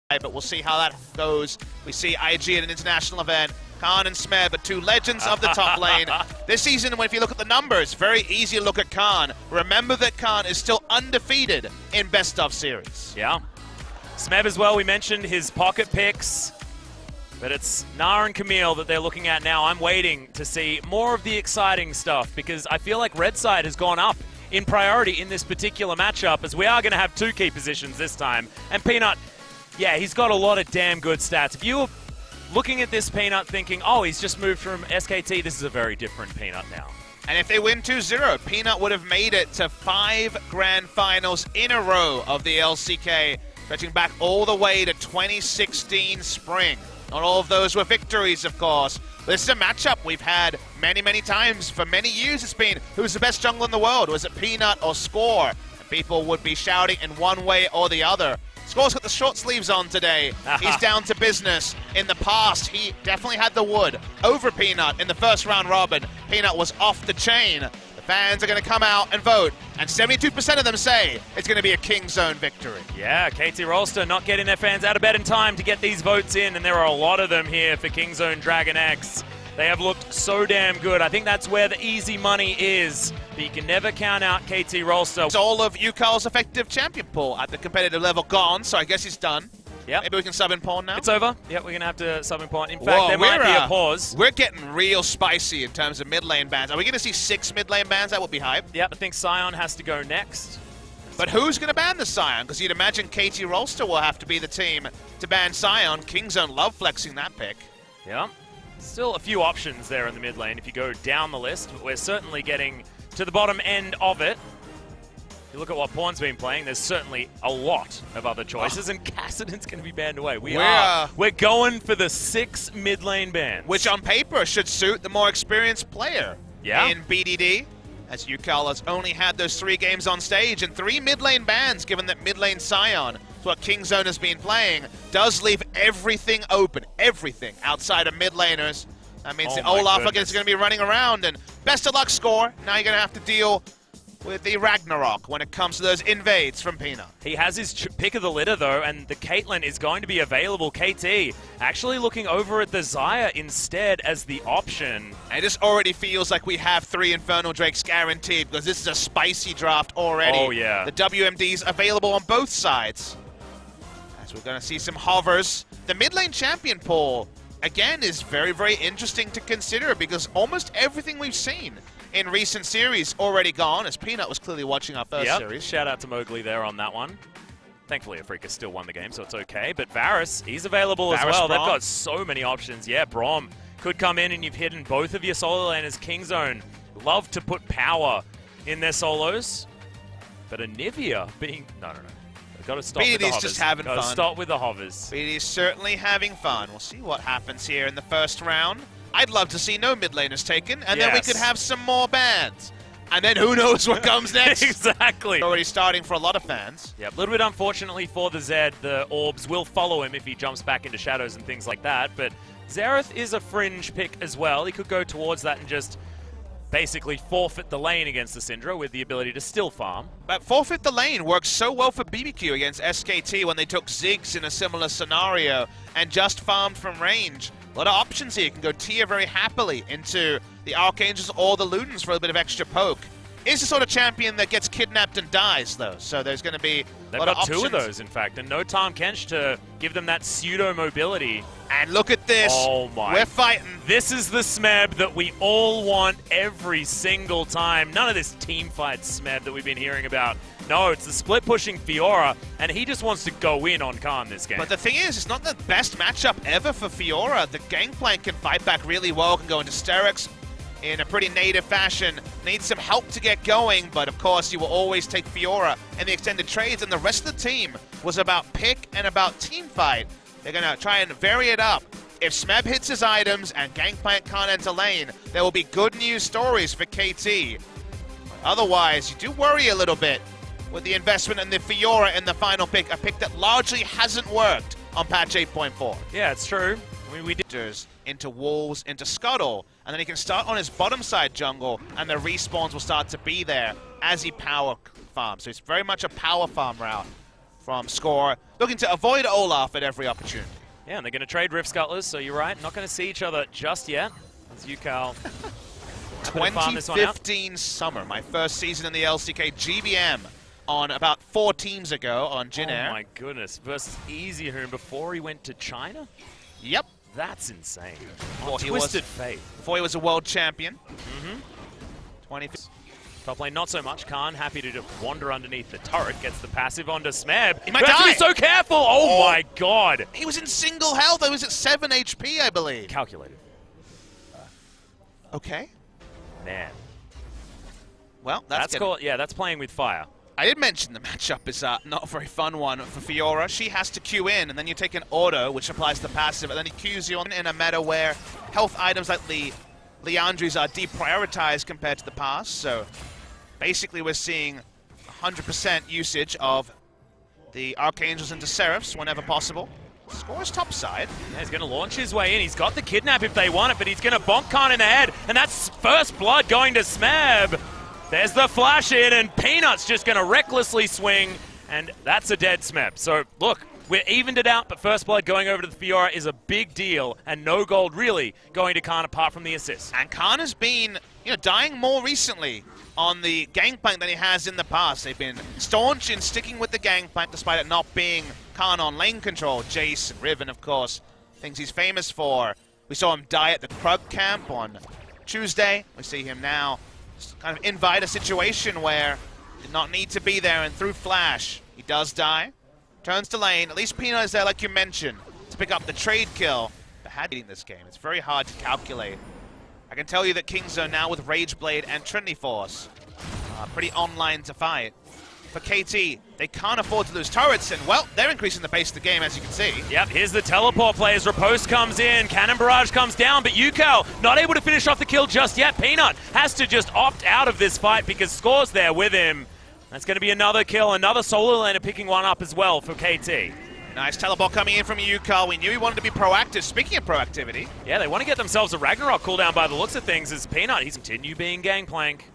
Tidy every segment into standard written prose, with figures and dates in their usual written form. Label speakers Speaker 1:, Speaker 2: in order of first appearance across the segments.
Speaker 1: but we'll see how that goes. We see IG at an international event. Khan and Smeb are two legends of the top lane. This season, if you look at the numbers, very easy to look at Khan. Remember that Khan is still undefeated in best of series.
Speaker 2: Yeah. Smeb as well, we mentioned his pocket picks, but it's Nar and Camille that they're looking at now. I'm waiting to see more of the exciting stuff because I feel like Red Side has gone up in priority in this particular matchup, as we are going to have two key positions this time. And Peanut, yeah, he's got a lot of damn good stats. If you were looking at this Peanut thinking, oh, he's just moved from SKT, this is a very different Peanut now.
Speaker 1: And if they win 2-0, Peanut would have made it to 5 grand finals in a row of the LCK, stretching back all the way to 2016 spring. Not all of those were victories, of course. This is a matchup we've had many, many times. For many years it's been, who's the best jungler in the world? Was it Peanut or Score? And people would be shouting in one way or the other. Score's got the short sleeves on today. He's down to business. In the past, he definitely had the wood over Peanut in the first round robin. Peanut was off the chain. The fans are going to come out and vote, and 72% of them say it's going to be a King Zone victory.
Speaker 2: Yeah, KT Rolster not getting their fans out of bed in time to get these votes in, and there are a lot of them here for King Zone Dragon X. They have looked so damn good. I think that's where the easy money is, but you can never count out KT Rolster.
Speaker 1: It's all of UCAL's effective champion pool at the competitive level gone, so I guess he's done.
Speaker 2: Yep.
Speaker 1: Maybe we can sub in pawn now?
Speaker 2: It's over. Yep, we're going to have to sub in pawn. In fact, there might be a pause.
Speaker 1: We're getting real spicy in terms of mid lane bans. Are we going to see 6 mid lane bans? That would be hype.
Speaker 2: Yep, I think Sion has to go next.
Speaker 1: But who's going to ban the Sion? Because you'd imagine KT Rolster will have to be the team to ban Sion. King Zone love flexing that pick.
Speaker 2: Yeah. Still a few options there in the mid lane if you go down the list, but we're certainly getting to the bottom end of it. If you look at what Pawn's been playing, there's certainly a lot of other choices, and Kassadin's going to be banned away. We're going for the 6 mid lane bans. Which on paper should suit the more experienced player in BDD, as UCAL has only had those 3 games on stage and 3 mid lane bans, given that mid lane Sion, what King Zone has been playing, does leave everything open, everything outside of mid laners. That means that Olaf is going to be running around, and best of luck, Score. Now you're going to have to deal with the Ragnarok when it comes to those invades from Peanut. He has his pick of the litter, though, and the Caitlyn is going to be available. KT actually looking over at the Xayah instead as the option. And it just already feels like we have 3 Infernal Drakes guaranteed, because this is a spicy draft already. Oh, yeah. The WMDs available on both sides. As we're going to see some hovers. The mid lane champion pool, again, is very, very interesting to consider, because almost everything we've seen in recent series already gone, as Peanut was clearly watching our first series. Shout out to Mowgli there on that one. Thankfully, Afrika still won the game, so it's okay. But Varus, he's available as well. They've got so many options. Yeah, Braum could come in, and you've hidden both of your solo laners. King Zone love to put power in their solos. But Anivia being... No. Got to stop with the hovers. Just having fun. Got to stop with the hovers. BDD's certainly having fun. We'll see what happens here in the first round. I'd love to see no mid laners taken, and then we could have some more bans. And then who knows what comes next. Exactly. Already starting for a lot of fans. Yeah, a little bit unfortunately for the Zed, the orbs will follow him if he jumps back into shadows and things like that, but Xerath is a fringe pick as well. He could go towards that and just basically forfeit the lane against the Syndra with the ability to still farm. But forfeit the lane works so well for BBQ against SKT when they took Ziggs in a similar scenario and just farmed from range. A lot of options here. You can go tier very happily into the Archangels or the Ludens for a bit of extra poke. Is the sort of champion that gets kidnapped and dies, though, so there's going to be a lot of options. They've got 2 of those, in fact, and no Tahm Kench to give them that pseudo-mobility. And look at this. Oh my. We're fighting. This is the Smeb that we all want every single time. None of this team fight Smeb that we've been hearing about. No, it's the split-pushing Fiora, and he just wants to go in on Khan this game. But the thing is, it's not the best matchup ever for Fiora. The Gangplank can fight back really well, can go into Sterix in a pretty native fashion. Needs some help to get going, but of course you will always take Fiora in the extended trades, and the rest of the team was about pick and about team fight. They're going to try and vary it up. If Smeb hits his items and Gangplank can't enter lane, there will be good news stories for KT. Otherwise, you do worry a little bit with the investment in the Fiora in the final pick, a pick that largely hasn't worked on patch 8.4. Yeah, it's true. I mean, we did into Wolves, into Scuttle, and then he can start on his bottom side jungle, and the respawns will start to be there as he power farms. So it's very much a power farm route
Speaker 1: from Score, looking to avoid Olaf at every opportunity.
Speaker 2: Yeah, and they're going to trade Rift Scuttlers, so you're right. Not going to see each other just yet. As UCal
Speaker 1: 2015 summer, my first season in the LCK GBM on about 4 teams ago on Jin Air.
Speaker 2: Oh my goodness, versus Easy Hoon before he went to China?
Speaker 1: Yep.
Speaker 2: That's insane.
Speaker 1: Twisted
Speaker 2: Fate.
Speaker 1: Before he was a world champion.
Speaker 2: Mm-hmm.
Speaker 1: 20.
Speaker 2: Top lane, not so much. Khan happy to just wander underneath the turret. Gets the passive onto Smeb.
Speaker 1: He might die.
Speaker 2: Has to be so careful. Oh my god.
Speaker 1: He was in single health. I was at 7 HP, I believe.
Speaker 2: Calculated.
Speaker 1: Okay.
Speaker 2: Man.
Speaker 1: Well,
Speaker 2: that's called, yeah, that's playing with fire.
Speaker 1: I did mention the matchup is not a very fun one for Fiora. She has to queue in, and then you take an auto, which applies the passive, and then he queues you in a meta where health items like the Leandries are deprioritized compared to the past. So basically we're seeing 100% usage of the Archangels into Seraphs whenever possible. Scores top side.
Speaker 2: Yeah, he's going to launch his way in. He's got the kidnap if they want it, but he's going to bonk Khan in the head, and that's first blood going to Smeb. There's the flash in, and Peanut's just going to recklessly swing, and that's a dead Smeb. So, look, we're evened it out, but first blood going over to the Fiora is a big deal, and no gold really going to Khan apart from the assist.
Speaker 1: And Khan has been, dying more recently on the gangplank than he has in the past. They've been staunch in sticking with the gangplank despite it not being Khan on lane control. Jace and Riven, of course, things he's famous for. We saw him die at the Krug camp on Tuesday. We see him now kind of invite a situation where he did not need to be there, and through flash, he does die. Turns to lane. At least Peanut is there, like you mentioned, to pick up the trade kill. But had in this game, it's very hard to calculate. I can tell you that KingZone now with Rageblade and Trinity Force pretty online to fight. For KT, they can't afford to lose turrets, and well, they're increasing the pace of the game, as you can see.
Speaker 2: Yep, here's the teleport play as Riposte comes in, Cannon Barrage comes down, but UCal not able to finish off the kill just yet. Peanut has to just opt out of this fight because Score's there with him. That's going to be another kill, another solo laner picking one up as well for KT.
Speaker 1: Nice teleport coming in from UCal. We knew he wanted to be proactive. Speaking of proactivity.
Speaker 2: Yeah, they want to get themselves a Ragnarok cooldown by the looks of things as Peanut, he's continue being gangplank.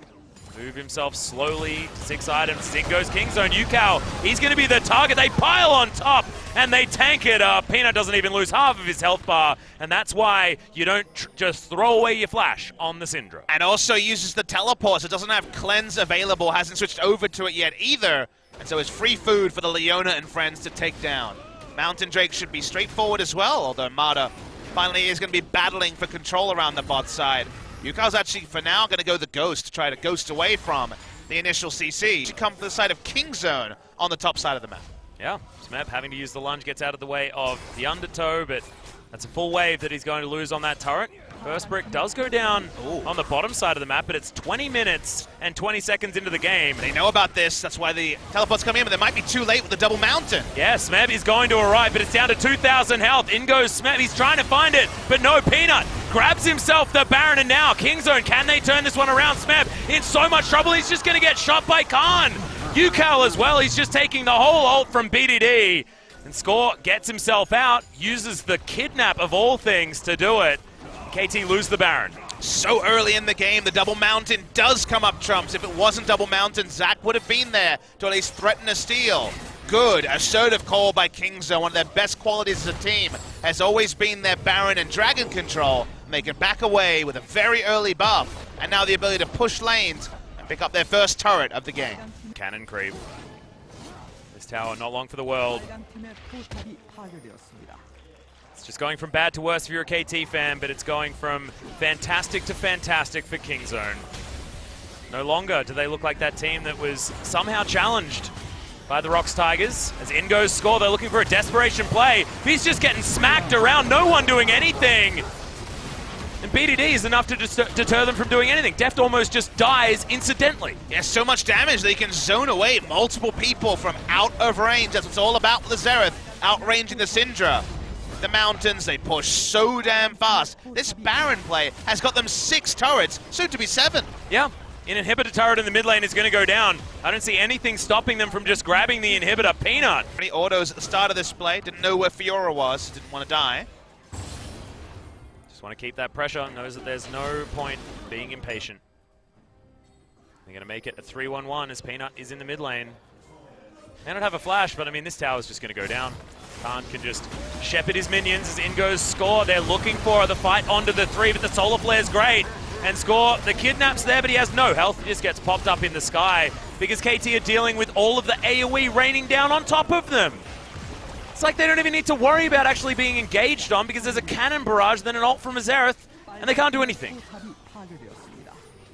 Speaker 2: Move himself slowly to 6 items. In goes KingZone. UCal, he's going to be the target. They pile on top and they tank it up. Peanut doesn't even lose half of his health bar, and that's why you don't just throw away your flash on the Syndra.
Speaker 1: And also uses the teleport, so it doesn't have cleanse available, hasn't switched over to it yet either. And so it's free food for the Leona and friends to take down. Mountain Drake should be straightforward as well, although Mata finally is going to be battling for control around the bot side. UCal's actually, for now, going to go the Ghost to try to ghost away from the initial CC. She comes to the side of KingZone on the top side of the map.
Speaker 2: Yeah, Smeb having to use the lunge gets out of the way of the Undertow, but that's a full wave that he's going to lose on that turret. First brick does go down on the bottom side of the map, but it's 20 minutes and 20 seconds into the game.
Speaker 1: They know about this, that's why the teleport's coming in, but they might be too late with the double mountain.
Speaker 2: Yeah, Smeb is going to arrive, but it's down to 2,000 health. In goes Smeb, he's trying to find it, but no, Peanut grabs himself the Baron, and now KingZone, can they turn this one around? Smeb in so much trouble, he's just going to get shot by Khan. UCal as well, he's just taking the whole ult from BDD. And Score gets himself out, uses the kidnap of all things to do it. KT lose the Baron.
Speaker 1: So early in the game, the double mountain does come up trumps. If it wasn't double mountain, Zach would have been there to at least threaten a steal. Good, assertive call by KingZone. One of their best qualities as a team has always been their Baron and Dragon control. And they can back away with a very early buff, and now the ability to push lanes and pick up their first turret of the game.
Speaker 2: Cannon creep. This tower not long for the world. It's just going from bad to worse if you're a KT fan, but it's going from fantastic to fantastic for KingZone. No longer do they look like that team that was somehow challenged by the Rocks Tigers. As in goes Score, they're looking for a desperation play. He's just getting smacked around, no one doing anything. And BDD is enough to deter them from doing anything. Deft almost just dies incidentally.
Speaker 1: Yeah, so much damage they can zone away multiple people from out of range. That's what it's all about with the Xerath, outranging the Syndra. The mountains, they push so damn fast. This Baron play has got them 6 turrets, soon to be 7.
Speaker 2: Yeah, an inhibitor turret in the mid lane is going to go down. I don't see anything stopping them from just grabbing the inhibitor. Peanut.
Speaker 1: Many autos at the start of this play, didn't know where Fiora was, didn't want to die.
Speaker 2: Just want to keep that pressure, knows that there's no point being impatient. They're going to make it a 3-1-1 as Peanut is in the mid lane. They don't have a flash, but I mean, this tower's just going to go down. Khan can just shepherd his minions as in goes Score. They're looking for the fight onto the 3, but the solar flare's great. And Score, the kidnap's there, but he has no health. He just gets popped up in the sky because KT are dealing with all of the AoE raining down on top of them. It's like they don't even need to worry about actually being engaged on because there's a cannon barrage, then an ult from Azereth, and they can't do anything.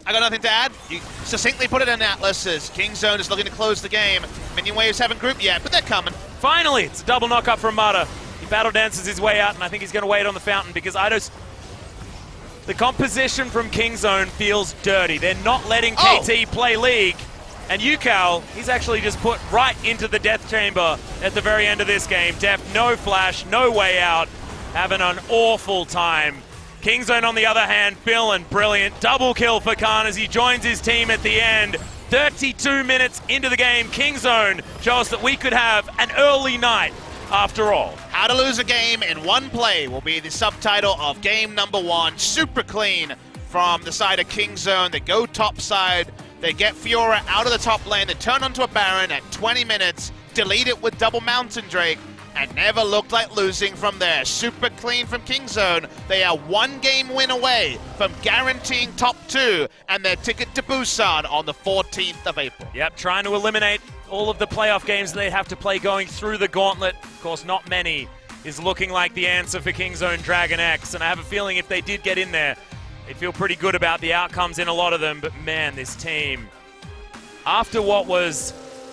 Speaker 1: I got nothing to add. You succinctly put it in Atlas as KingZone is looking to close the game. Minion waves haven't grouped yet, but they're coming.
Speaker 2: Finally, it's a double knock-up from Mata. He battle dances his way out, and I think he's going to wait on the fountain because the composition from KingZone feels dirty. They're not letting KT play League. And Yukao, he's actually just put right into the death chamber at the very end of this game. Def, no flash, no way out, having an awful time. KingZone, on the other hand, feeling brilliant. Double kill for Khan as he joins his team at the end. 32 minutes into the game, KingZone show us that we could have an early night after all.
Speaker 1: How to lose a game in one play will be the subtitle of game number 1. Super clean from the side of KingZone. They go top side. They get Fiora out of the top lane. They turn onto a Baron at 20 minutes, delete it with double Mountain Drake, and never looked like losing from there. Super clean from KingZone. They are 1 game win away from guaranteeing top 2 and their ticket to Busan on the 14th of April.
Speaker 2: Yep, trying to eliminate all of the playoff games they have to play going through the gauntlet. Of course, not many is looking like the answer for KingZone Dragon X, and I have a feeling if they did get in there, they'd feel pretty good about the outcomes in a lot of them. But man, this team, after what was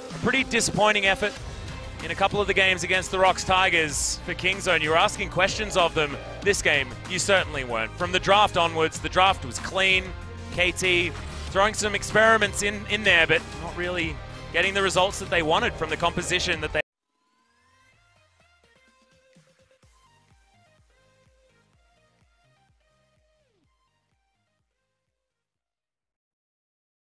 Speaker 2: a pretty disappointing effort in a couple of the games against the Rocks Tigers for KingZone, you were asking questions of them. This game, you certainly weren't. From the draft onwards, the draft was clean. KT throwing some experiments in there, but not really getting the results that they wanted from the composition that they